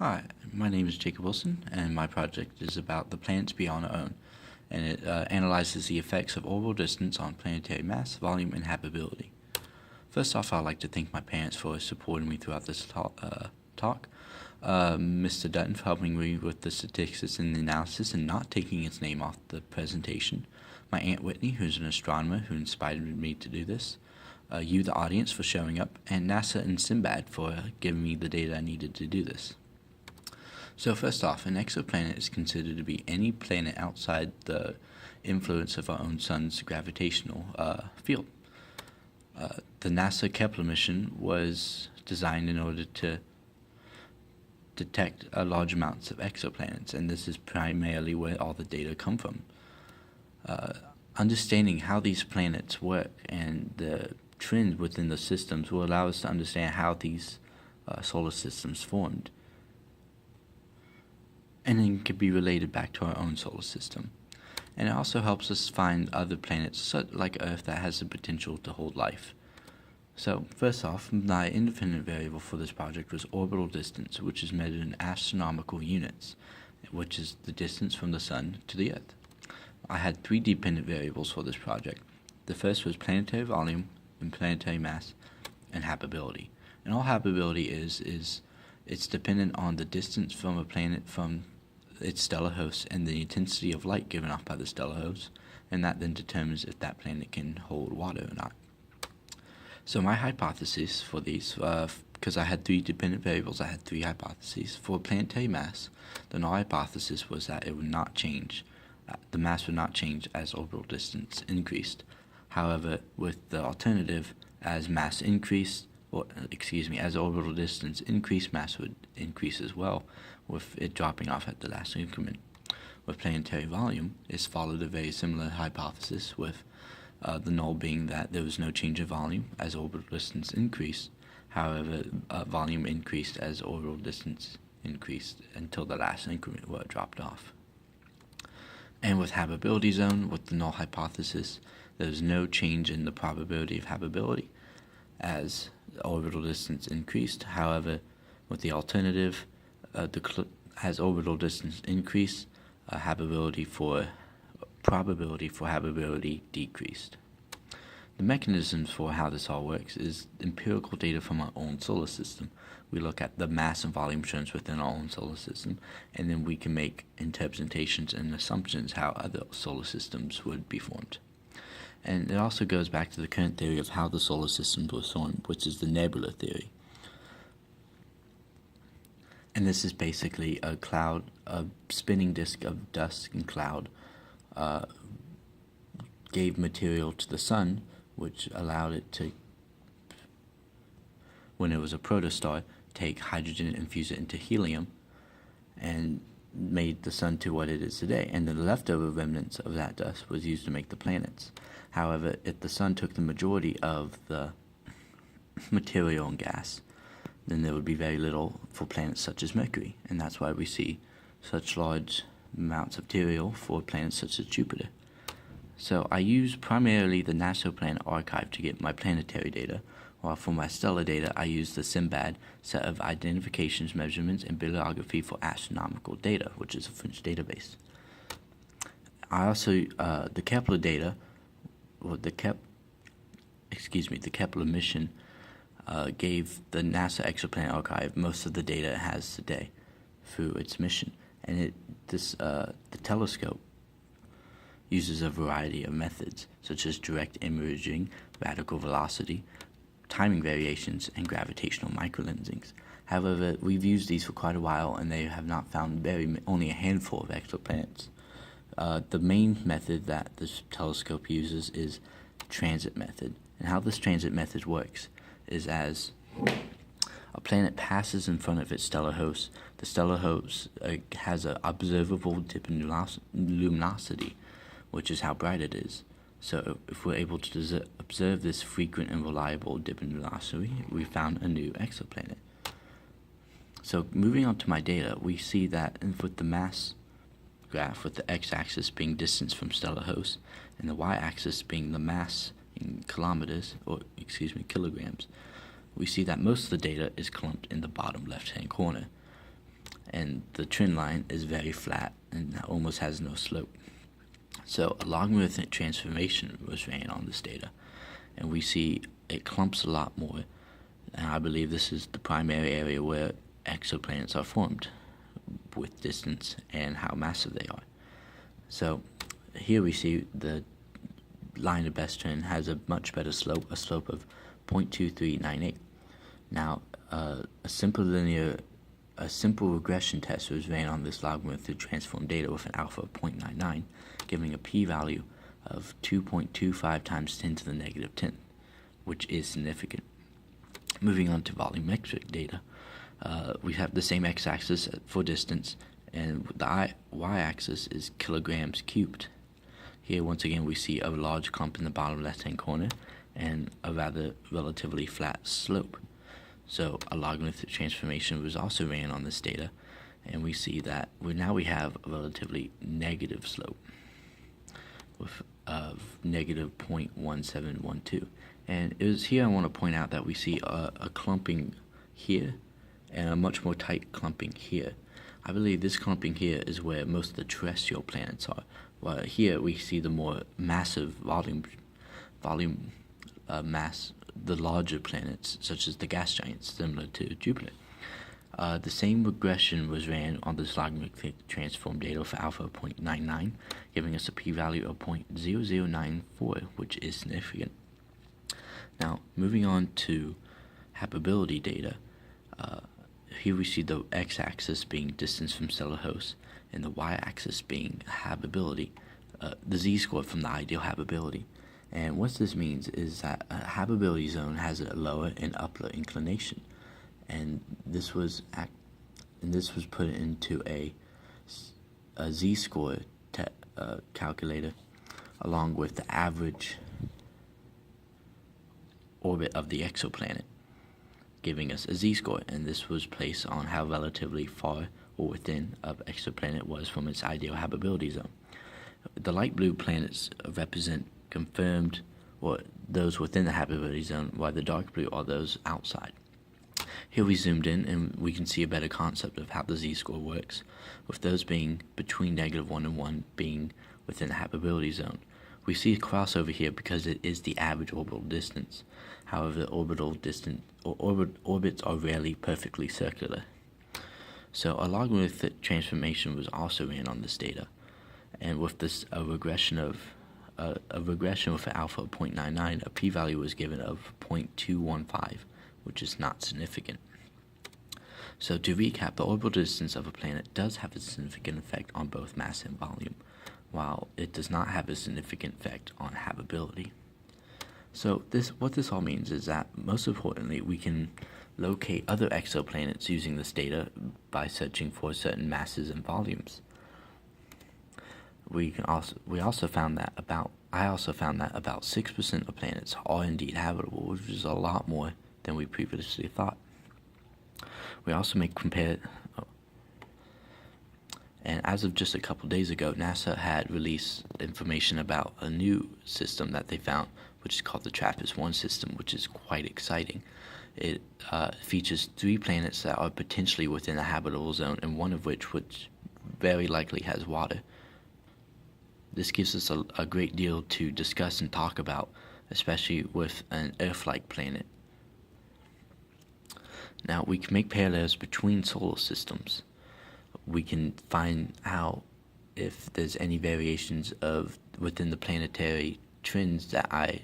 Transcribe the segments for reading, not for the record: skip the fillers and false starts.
Hi, my name is Jacob Wilson, and my project is about the planets beyond our own, and it analyzes the effects of orbital distance on planetary mass, volume, and habitability. First off, I'd like to thank my parents for supporting me throughout this talk. Mr. Dutton for helping me with the statistics and the analysis and not taking its name off the presentation. My Aunt Whitney, who's an astronomer who inspired me to do this. You, the audience, for showing up, and NASA and Sinbad for giving me the data I needed to do this. So first off, an exoplanet is considered to be any planet outside the influence of our own sun's gravitational field. The NASA Kepler mission was designed in order to detect large amounts of exoplanets, and this is primarily where all the data come from. Understanding how these planets work and the trends within the systems will allow us to understand how these solar systems formed, and then can be related back to our own solar system. And it also helps us find other planets like Earth that has the potential to hold life. So first off, my independent variable for this project was orbital distance, which is measured in astronomical units, which is the distance from the Sun to the Earth. I had three dependent variables for this project. The first was planetary volume and planetary mass and habitability. And all habitability is it's dependent on the distance from a planet from its stellar host and the intensity of light given off by the stellar host, and that then determines if that planet can hold water or not. So my hypothesis for these, because I had three dependent variables, I had three hypotheses. For planetary mass, the null hypothesis was that it would not change. The mass would not change as orbital distance increased. However, with the alternative, as orbital distance increased, mass would increase as well, with it dropping off at the last increment. With planetary volume, it's followed a very similar hypothesis, with the null being that there was no change in volume as orbital distance increased. However, volume increased as orbital distance increased until the last increment where it dropped off. And with habitability zone, with the null hypothesis, there's no change in the probability of habitability as the orbital distance increased. However, with the alternative, as orbital distance increased, probability for habitability decreased. The mechanisms for how this all works is empirical data from our own solar system. We look at the mass and volume trends within our own solar system, and then we can make interpretations and assumptions how other solar systems would be formed. And it also goes back to the current theory of how the solar system was formed, which is the nebula theory. And this is basically a spinning disk of dust and cloud gave material to the sun, which allowed it to, when it was a protostar, take hydrogen and infuse it into helium, and made the sun to what it is today. And the leftover remnants of that dust was used to make the planets. However, if the sun took the majority of the material and gas, then there would be very little for planets such as Mercury, and that's why we see such large amounts of material for planets such as Jupiter. So I use primarily the National Planet Archive to get my planetary data, while for my stellar data I use the Sinbad set of identifications, measurements, and bibliography for astronomical data, which is a French database. I also, the Kepler data, or the Kepler mission gave the NASA Exoplanet Archive most of the data it has today through its mission. And the telescope uses a variety of methods, such as direct imaging, radical velocity, timing variations, and gravitational microlensings. However, we've used these for quite a while, and they have not found only a handful of exoplanets. The main method that this telescope uses is transit method. And how this transit method works is as a planet passes in front of its stellar host, the stellar host has an observable dip in luminosity, which is how bright it is. So if we're able to observe this frequent and reliable dip in luminosity, we found a new exoplanet. So moving on to my data, we see that with the mass graph, with the x-axis being distance from stellar host, and the y-axis being the mass in kilograms, we see that most of the data is clumped in the bottom left-hand corner. and the trend line is very flat and almost has no slope. So a logarithmic transformation was ran on this data, and we see it clumps a lot more, and I believe this is the primary area where exoplanets are formed, with distance and how massive they are. So here we see the line of best trend has a much better slope, a slope of 0.2398. Now, a simple regression test was ran on this logarithmic transform data with an alpha of 0.99, giving a p-value of 2.25 times 10 to the negative 10, which is significant. Moving on to volumetric data, we have the same x-axis for distance, and the y-axis is kilograms cubed. Here, once again, we see a large clump in the bottom left-hand corner and a rather relatively flat slope. So a logarithmic transformation was also ran on this data, and we see that we have a relatively negative slope with negative 0.1712. And it was here I want to point out that we see a clumping here and a much more tight clumping here. I believe this clumping here is where most of the terrestrial planets are, while here we see the more massive mass, the larger planets, such as the gas giants, similar to Jupiter. The same regression was ran on this logarithmic transform data for alpha 0.99, giving us a p-value of 0.0094, which is significant. Now, moving on to habitability data, here we see the x-axis being distance from stellar hosts, and the y-axis being habitability, the z-score from the ideal habitability. And what this means is that a habitability zone has a lower and upper inclination, and this was put into a z-score calculator, along with the average orbit of the exoplanet, giving us a z-score, and this was placed on how relatively far or within of exoplanet was from its ideal habitability zone. The light blue planets represent confirmed or those within the habitability zone, while the dark blue are those outside. Here we zoomed in, and we can see a better concept of how the z-score works, with those being between -1 and 1 being within the habitability zone. We see a crossover here because it is the average orbital distance. However, orbits are rarely perfectly circular. So a logarithmic transformation was also ran on this data, and with this a regression with an alpha of 0.99, a p-value was given of 0.215, which is not significant. So to recap, the orbital distance of a planet does have a significant effect on both mass and volume, while it does not have a significant effect on habitability. So what this all means is that, most importantly, we can locate other exoplanets using this data by searching for certain masses and volumes. I also found that about 6% of planets are indeed habitable, which is a lot more than we previously thought. We also and as of just a couple days ago, NASA had released information about a new system that they found, which is called the TRAPPIST-1 system, which is quite exciting. It features 3 planets that are potentially within a habitable zone, and one of which very likely has water. This gives us a great deal to discuss and talk about, especially with an Earth-like planet. Now, we can make parallels between solar systems. We can find out if there's any variations within the planetary trends that I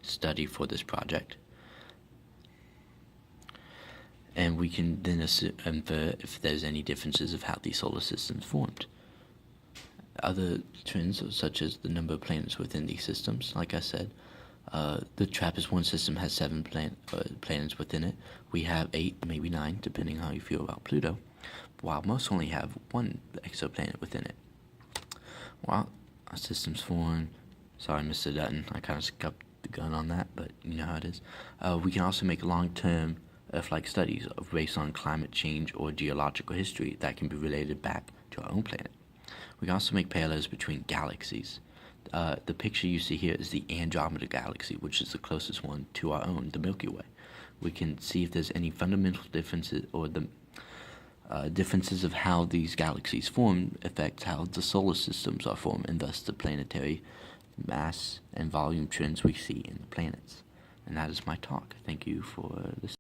study for this project. And we can then infer if there's any differences of how these solar systems formed. Other trends, such as the number of planets within these systems, like I said, the TRAPPIST-1 system has 7 planets within it. We have 8, maybe 9, depending on how you feel about Pluto, while most only have 1 exoplanet within it. Well, our system's formed. Sorry, Mr. Dutton, I kind of skipped the gun on that, but you know how it is. We can also make long-term Earth-like studies based on climate change or geological history that can be related back to our own planet. We can also make parallels between galaxies. The picture you see here is the Andromeda Galaxy, which is the closest one to our own, the Milky Way. We can see if there's any fundamental differences or differences of how these galaxies form affects how the solar systems are formed, and thus the planetary mass and volume trends we see in the planets. And that is my talk. Thank you for this.